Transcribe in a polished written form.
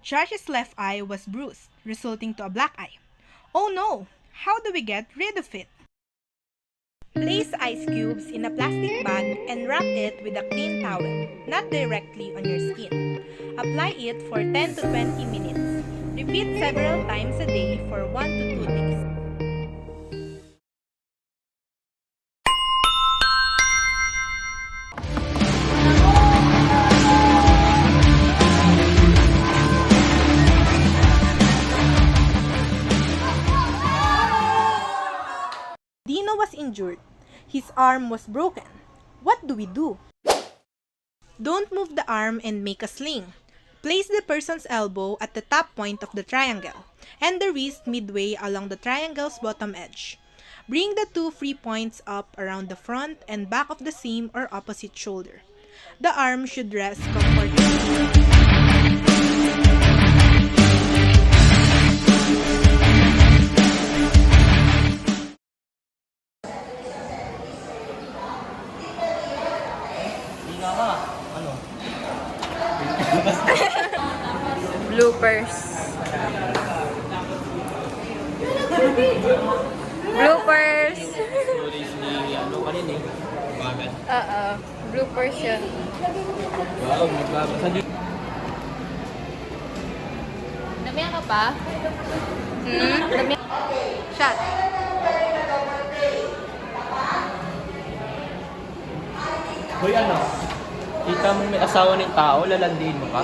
Josh's left eye was bruised, resulting to a black eye. Oh no! How do we get rid of it? Place ice cubes in a plastic bag and wrap it with a clean towel, not directly on your skin. Apply it for 10 to 20 minutes. Repeat several times a day for 1 to 2 days. Dino was injured. His arm was broken. What do we do? Don't move the arm and make a sling. Place the person's elbow at the top point of the triangle and the wrist midway along the triangle's bottom edge. Bring the two free points up around the front and back of the same or opposite shoulder. The arm should rest comfortably. Bloopers. Bloopers. Stories ni kanina eh. Bagat. Oo. Bloopers yun. Wow, nagbabasa din. Damihan ka pa? Damihan. Shot. Hoy ano, kita mo may asawa ng tao, lalandiin mo ka?